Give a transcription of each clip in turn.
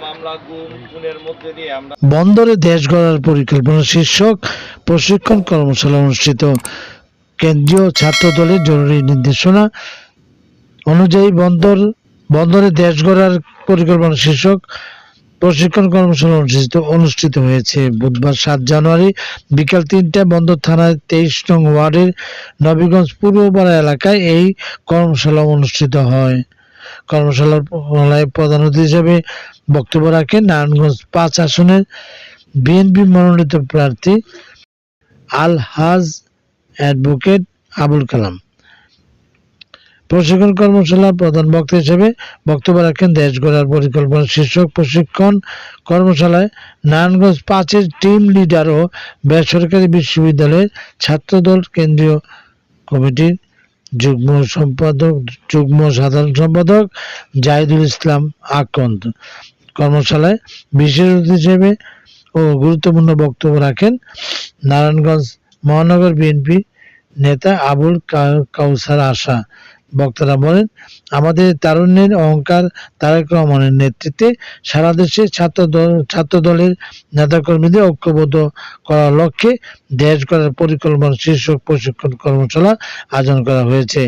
মামলা, গুম, খুনের মধ্যে দিয়ে আমরা বন্দরে দেশ গড়ার পরিকল্পনা শীর্ষক প্রশিক্ষণ কর্মশালা অনুষ্ঠিত। কেন্দ্রীয় ছাত্র দলের জরুরি নির্দেশনা অনুযায়ী বন্দরে দেশ গড়ার পরিকল্পনা শীর্ষক প্রশিক্ষণ কর্মশালা অনুষ্ঠিত হয়েছে বুধবার 7 জানুয়ারি বিকাল 3টায় বন্দর থানার 23 নং ওয়ার্ডের নবীগঞ্জ পূর্বপাড়া এলাকায় এই কর্মশালা অনুষ্ঠিত হয়। কর্মশালায় প্রধান অতিথি হিসেবে বক্তব্য রাখেন নারায়ণগঞ্জ 5 আসনের বিএনপি মনোনীত প্রার্থী আলহাজ অ্যাডভোকেট আবুল কালাম। প্রশিক্ষণ কর্মশালার প্রধান বক্তা হিসেবে বক্তব্য রাখেন দেশ গড়ার পরিকল্পনা শীর্ষক প্রশিক্ষণ কর্মশালায় নারায়ণগঞ্জ 5-এর টিম লিডার ও বেসরকারি বিশ্ববিদ্যালয়ের ছাত্রদল কেন্দ্রীয় কমিটির যুগ্ম সাধারণ সম্পাদক জাহিদুল ইসলাম আকন্দ। কর্মশালায় বিশেষ অতিথি হিসেবে ও গুরুত্বপূর্ণ বক্তব্য রাখেন নারায়ণগঞ্জ মহানগর বিএনপি নেতা আবুল কাউসার আশা। বক্তারা বলেন, আমাদের তারুণ্যের অহংকার তারেক রহমানের নেতৃত্বে সারা দেশে ছাত্রদলের নেতাকর্মীদের ঐক্যবদ্ধ করার লক্ষ্যে দেশ গড়ার পরিকল্পনা শীর্ষক প্রশিক্ষণ কর্মশালা আয়োজন করা হয়েছে।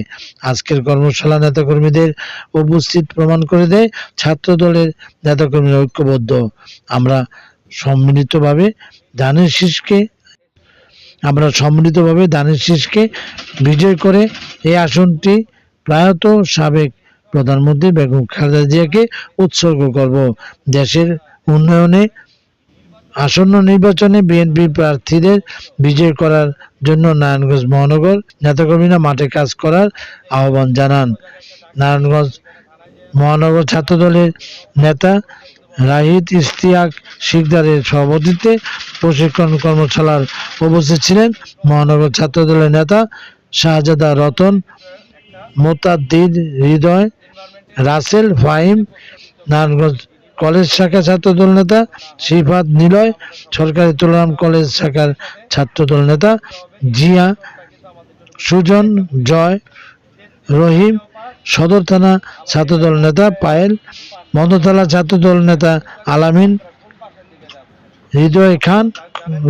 আজকের কর্মশালা নেতাকর্মীদের উপস্থিত প্রমাণ করে দেয় ছাত্রদলের নেতাকর্মীরা ঐক্যবদ্ধ। আমরা সম্মিলিতভাবে ধানের শীষকে বিজয় করে এই আসনটি প্রয়াত সাবেক প্রধানমন্ত্রী বেগম খালেদা জিয়াকে উৎসর্গ করব। দেশের উন্নয়নে আসন্ন নির্বাচনে বিএনপি প্রার্থীদের বিজয় করার জন্য নারায়ণগঞ্জ মহানগর নেতাকর্মীরা মাঠে কাজ করার আহ্বান জানান। নারায়ণগঞ্জ মহানগর ছাত্রদলের নেতা রাহিদ ইশতিয়াক শিকদারের সভাপতিত্বে প্রশিক্ষণ কর্মশালার উপস্থিত ছিলেন মহানগর ছাত্রদলের নেতা শাহজাদা রতন, মোতাদ্দির হৃদয়, রাসেল, ফাহিম, নারায়ণগঞ্জ কলেজ শাখা ছাত্রদল নেতা সিফাত নিলয়, সরকারি তুলারাম কলেজ শাখার ছাত্রদল নেতা জিয়া, সুজন, জয়, রহিম, সদর থানা ছাত্রদল নেতা পায়েল, মধ্যতলা ছাত্রদল নেতা আলামিন, হৃদয় খান,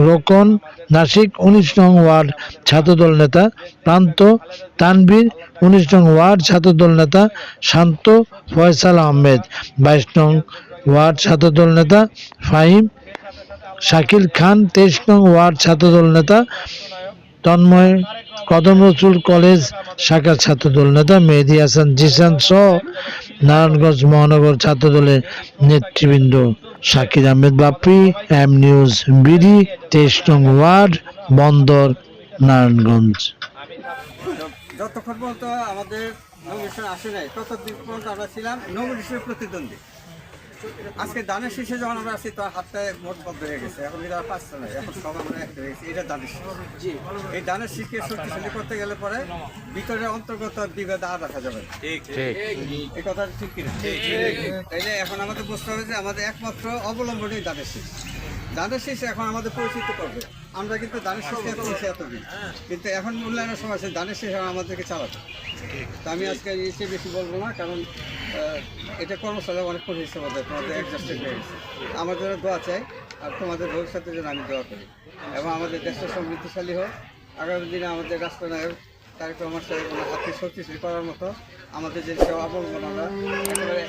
রোকন, নাসিক, 19 নং ওয়ার্ড ছাত্রদল নেতা প্রান্ত, তানভীর, 19 নং ওয়ার্ড ছাত্রদল নেতা শান্ত, ফয়সাল আহমেদ, 22 নং ওয়ার্ড ছাত্রদল নেতা ফাহিম, শাকিল খান, 23 নং ওয়ার্ড ছাত্রদল নেতা তন্ময়, কদম রসুল কলেজ শাখার ছাত্রদল নেতা মেহেদী হাসান জিসান সহ নারায়ণগঞ্জ মহানগর ছাত্রদলের নেতৃবৃন্দ। Shakir Ahmed Bappi, M news BD, 23 নং ওয়ার্ড, বন্দর, নারায়ণগঞ্জ। যতক্ষণ পর্যন্ত আমাদের নমিনেশন আসে নাই ততদিন পর্যন্ত আমরা ছিলাম নমিনেশনের প্রতিদ্বন্দ্বী। আজকে দানের শীষে যখন আমরা আসি তার হাতটায় মোট বদ্ধ হয়ে গেছে, এখন এটা আর পাঁচটা নয়, এখন সব আমরা একটা হয়ে গেছি। এটা দানের শীষ। এই দানের শীষকে শক্তিশালী করতে গেলে পরে ভিতরের অন্তর্গত বিভেদ আর রাখা যাবে না। এই কথা ঠিক কিনা? তাইলে এখন আমাদের বুঝতে হবে যে আমাদের একমাত্র অবলম্বনই দানের শীষ। দানের শীষ এখন আমাদের পরিচিত করবে। আমরা কিন্তু দানের শীষকে এতদিন, কিন্তু এখন মূল্যায়নের সময় আছে দানের শীষ আমাদেরকে চালাবে। তা আমি আজকে এসে বেশি বলবো না, কারণ এটা কর্মশালা অনেক পরিচিত হবে, তোমাদের অ্যাডজাস্টেড হয়ে গেছে। আমার জন্য দোয়া চাই, আর তোমাদের ভবিষ্যতের জন্য আমি দোয়া করি, এবং আমাদের দেশটা সমৃদ্ধিশালী হোক। আগামী দিনে আমাদের রাষ্ট্রনায়ক তারেক রহমান সাহেবের হাতে শক্তিশালী করার মতো আমাদের যে অবলম্বনা একেবারে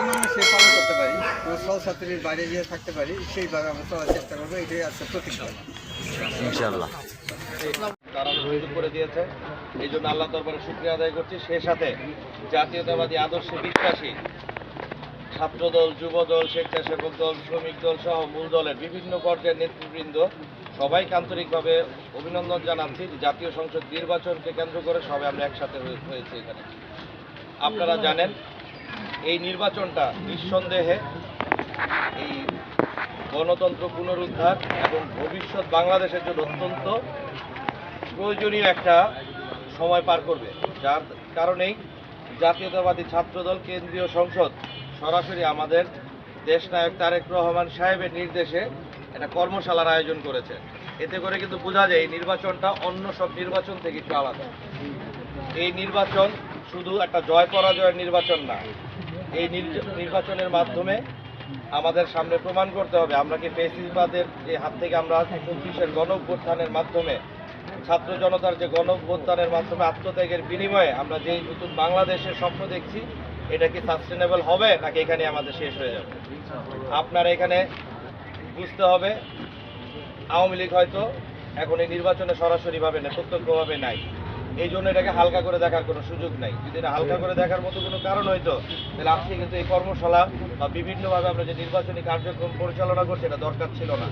ইমামে সে পালন করতে পারি, এবং সহযাত্রীর বাইরে গিয়ে থাকতে পারি, সেইভাবে আমরা চলার চেষ্টা করবো। এটাই আছে প্রতিজ্ঞা, ইনশাআল্লাহ। তারা সুযোগ করে দিয়েছে, এই জন্য আল্লাহ দরবারে শুকরিয়া আদায় করছি। সে সাথে জাতীয়তাবাদী আদর্শে বিশ্বাসী ছাত্রদল, যুবদল, স্বেচ্ছাসেবক দল, শ্রমিক দল সহ মূল দলের বিভিন্ন পর্যায়ের নেতৃবৃন্দ সবাইকে আন্তরিকভাবে অভিনন্দন জানাচ্ছি। জাতীয় সংসদ নির্বাচনকে কেন্দ্র করে সবাই আমরা একসাথে হয়েছি এখানে। আপনারা জানেন এই নির্বাচনটা নিঃসন্দেহে এই গণতন্ত্র পুনরুদ্ধার এবং ভবিষ্যৎ বাংলাদেশের জন্য অত্যন্ত প্রয়োজনীয় একটা সময় পার করবে, যার কারণেই জাতীয়তাবাদী ছাত্রদল কেন্দ্রীয় সংসদ সরাসরি আমাদের দেশনায়ক তারেক রহমান সাহেবের নির্দেশে একটা কর্মশালার আয়োজন করেছে। এতে করে কিন্তু বোঝা যায় এই নির্বাচনটা অন্য সব নির্বাচন থেকে একটু আলাদা। এই নির্বাচন শুধু একটা জয় পরাজয়ের নির্বাচন না, এই নির্বাচনের মাধ্যমে আমাদের সামনে প্রমাণ করতে হবে আমরা কি ফ্যাসিবাদের যে হাত থেকে আমরা 25-এর গণ অভ্যুত্থানের মাধ্যমে ছাত্র জনতার যে গণ অভ্যুত্থানের মাধ্যমে আত্মত্যাগের বিনিময়ে আমরা যে নতুন বাংলাদেশের স্বপ্ন দেখছি এটা কি সাস্টেনেবল হবে নাকি এখানে আমাদের শেষ হয়ে যাবে। আপনারা এখানে বুঝতে হবে আওয়ামী লীগ হয়তো এখন এই নির্বাচনে সরাসরিভাবে না প্রত্যক্ষভাবে নাই, এই জন্য এটাকে হালকা করে দেখার কোনো সুযোগ নাই। যদি এটা হালকা করে দেখার মতো কোনো কারণ হইতো তাহলে আজকে কিন্তু এই কর্মশালা বা বিভিন্নভাবে আমরা যে নির্বাচনী কার্যক্রম পরিচালনা করছি এটা দরকার ছিল না।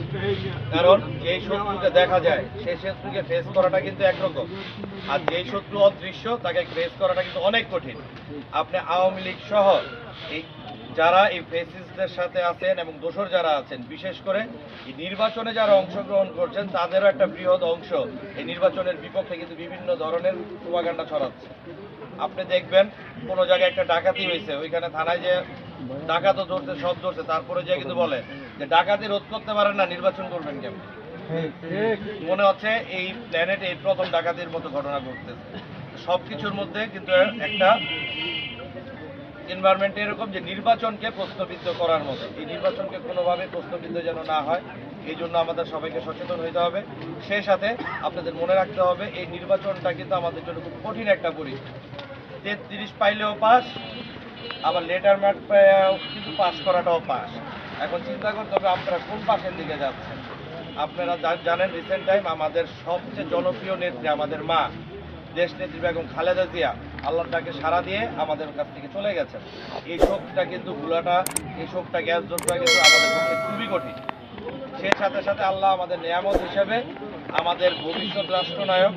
কারণ যেই শত্রুকে দেখা যায় সেই শত্রুকে ফেস করাটা কিন্তু একরকম, আর যেই শত্রু অদৃশ্য তাকে ফেস করাটা কিন্তু অনেক কঠিন। আপনি আওয়ামী লীগ সহ এই যারা এই ফেসিস্টদের সাথে আছেন এবং দোসর যারা আছেন, বিশেষ করে এই নির্বাচনে যারা অংশগ্রহণ করছেন তাদেরও একটা বৃহৎ অংশ এই নির্বাচনের বিপক্ষে কিন্তু বিভিন্ন ধরনের প্রোপাগান্ডা ছড়াচ্ছে। আপনি দেখবেন কোনো জায়গায় একটা ডাকাতি হয়েছে, ওইখানে থানায় যে ডাকাতও ধরছে সব ধরছে, তারপরে যে কিন্তু বলে যে ডাকাতি রোধ করতে পারেন না নির্বাচন করবেন কেমন। মনে হচ্ছে এই প্ল্যানেট এই প্রথম ডাকাতির মতো ঘটনা ঘটতেছে। সবকিছুর মধ্যে কিন্তু একটা এনভায়রনমেন্ট এরকম যে নির্বাচনকে প্রশ্নবিদ্ধ করার মতো, এই নির্বাচনকে কোনোভাবে প্রশ্নবিদ্ধ যেন না হয় এই জন্য আমাদের সবাইকে সচেতন হইতে হবে। সেই সাথে আপনাদের মনে রাখতে হবে এই নির্বাচনটা কিন্তু আমাদের জন্য খুব কঠিন একটা পরীক্ষা। 33 পাইলেও পাস, আবার লেটার মার্ক পেয়েও কিন্তু পাস করাটাও পাস। এখন চিন্তা করতে হবে আপনারা কোন পাশের দিকে যাচ্ছেন। আপনারা জানেন রিসেন্ট টাইম আমাদের সবচেয়ে জনপ্রিয় নেত্রী আমাদের মা দেশ নেত্রী বেগম খালেদা জিয়া আল্লাহর ডাকে সাড়া দিয়ে আমাদের কাছ থেকে চলে গেছেন। এই শোকটা কিন্তু ভুলাটা, এই শোকটা গ্যাস ধরটা কিন্তু আমাদের পক্ষে খুবই কঠিন। সেই সাথে সাথে আল্লাহ আমাদের নিয়ামত হিসেবে আমাদের ভবিষ্যৎ রাষ্ট্রনায়ক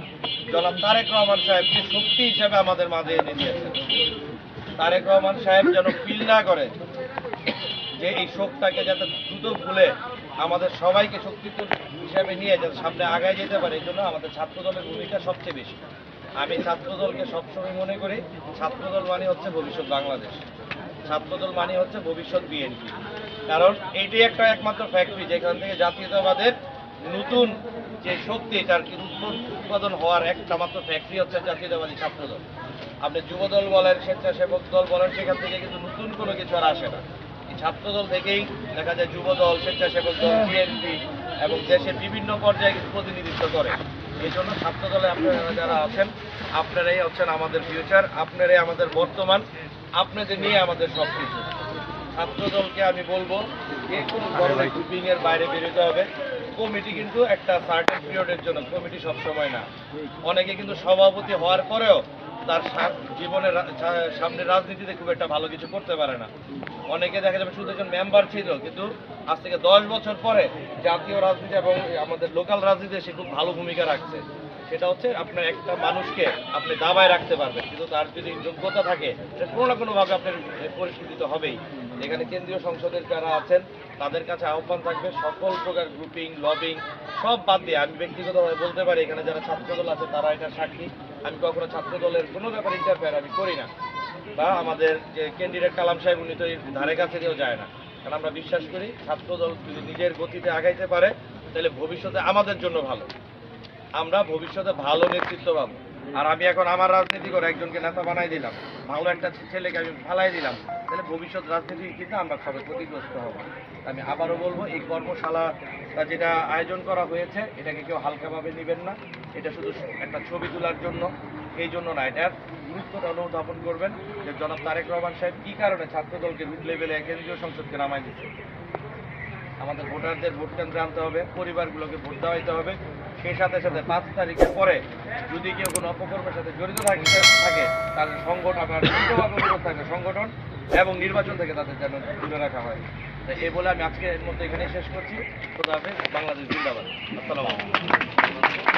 জনাব তারেক রহমান সাহেবকে শক্তি হিসেবে আমাদের মাঝে এনে দিয়েছেন। তারেক রহমান সাহেব যেন ফিল না করে যে এই শোকটাকে যাতে দ্রুত ভুলে আমাদের সবাইকে শক্তি হিসাবে নিয়ে যাতে সামনে আগায় যেতে পারে, এই জন্য আমাদের ছাত্রদলের ভূমিকা সবচেয়ে বেশি। আমি ছাত্রদলকে সবসময় মনে করি ছাত্রদল মানে হচ্ছে ভবিষ্যৎ বাংলাদেশ, ছাত্রদল মানে হচ্ছে ভবিষ্যৎ বিএনপি। কারণ এইটাই একটা একমাত্র ফ্যাক্টরি যেখান থেকে জাতীয়তাবাদের নতুন যে শক্তি তার উৎপাদন হওয়ার একটা মাত্র ফ্যাক্টরি হচ্ছে জাতীয়তাবাদী ছাত্রদল। আপনি যুবদল বলেন, স্বেচ্ছাসেবক দল বলেন, সেখান থেকে কিন্তু নতুন কোনো কিছু আর আসে না। এই ছাত্রদল থেকেই দেখা যায় যুবদল, স্বেচ্ছাসেবক দল, বিএনপি এবং দেশের বিভিন্ন পর্যায়ে প্রতিনিধিত্ব করে। এই জন্য ছাত্রদলে আপনারা যারা আছেন আপনারাই হচ্ছেন আমাদের ফিউচার, আপনারাই আমাদের বর্তমান, আপনাদের নিয়ে আমাদের সব কিছু। ছাত্রদলকে আমি বলবো যে কোনো ধরনের গ্রুপিংয়ের বাইরে বেরোতে হবে। কমিটি কিন্তু একটা সার্টেন পিরিয়ডের জন্য, কমিটি সবসময় না। অনেকে কিন্তু সভাপতি হওয়ার পরেও তার জীবনের সামনে রাজনীতিতে খুব একটা ভালো কিছু করতে পারে না। অনেকে দেখা যাবে শুধু একজন মেম্বার ছিল কিন্তু আজ থেকে 10 বছর পরে জাতীয় রাজনীতি এবং আমাদের লোকাল রাজনীতিতে সে খুব ভালো ভূমিকা রাখছে। সেটা হচ্ছে আপনার একটা মানুষকে আপনি দাবায় রাখতে পারবেন, কিন্তু তার যদি যোগ্যতা থাকে সে কোনো না কোনোভাবে আপনার পরিস্ফুটিত হবেই। এখানে কেন্দ্রীয় সংসদের যারা আছেন তাদের কাছে আহ্বান থাকবে সকল প্রকার গ্রুপিং, লবিং সব বাদ দিয়ে। আমি ব্যক্তিগতভাবে বলতে পারি এখানে যারা ছাত্রদল আছে তারা এটা সাক্ষী, আমি কখনো ছাত্রদলের কোনো ব্যাপারে ইন্টারফেয়ার আমি করি না। বা আমাদের যে ক্যান্ডিডেট কালাম সাহেব উনি তো ধারে কাছে দিয়েও যায় না, কারণ আমরা বিশ্বাস করি ছাত্রদল যদি নিজের গতিতে আগাইতে পারে তাহলে ভবিষ্যতে আমাদের জন্য ভালো, আমরা ভবিষ্যতে ভালো নেতৃত্ব পাবো। আর আমি এখন আমার রাজনীতি করে একজনকে নেতা বানাই দিলাম, ভালো একটা ছেলেকে আমি ফেলাই দিলাম, তাহলে ভবিষ্যৎ রাজনীতি কিন্তু আমরা সবাই ক্ষতিগ্রস্ত হব। আমি আবারও বলবো এই কর্মশালাটা যেটা আয়োজন করা হয়েছে এটাকে কেউ হালকাভাবে নেবেন না। এটা শুধু একটা ছবি তোলার জন্য এই জন্য না, এটার গুরুত্বটা অনুধাবন করবেন যে জনাব তারেক রহমান সাহেব কী কারণে ছাত্রদলকে রুট লেভেলে কেন্দ্রীয় সংসদকে নামাই দিচ্ছে। আমাদের ভোটারদের ভোট কেন্দ্রে আনতে হবে, পরিবারগুলোকে ভোট দেওয়াইতে হবে। সেই সাথে সাথে 5 তারিখের পরে যদি কেউ কোনো অপকর্মের সাথে জড়িত থাকে তাদের সংগঠন আপনার থাকে সংগঠন এবং নির্বাচন থেকে তাদের যেন দূরে রাখা হয়। তাই এই বলে আমি আজকে এর মধ্যে এখানেই শেষ করছি। খোদা হাফেজ, বাংলাদেশ জিন্দাবাদ। আসসালামু আলাইকুম।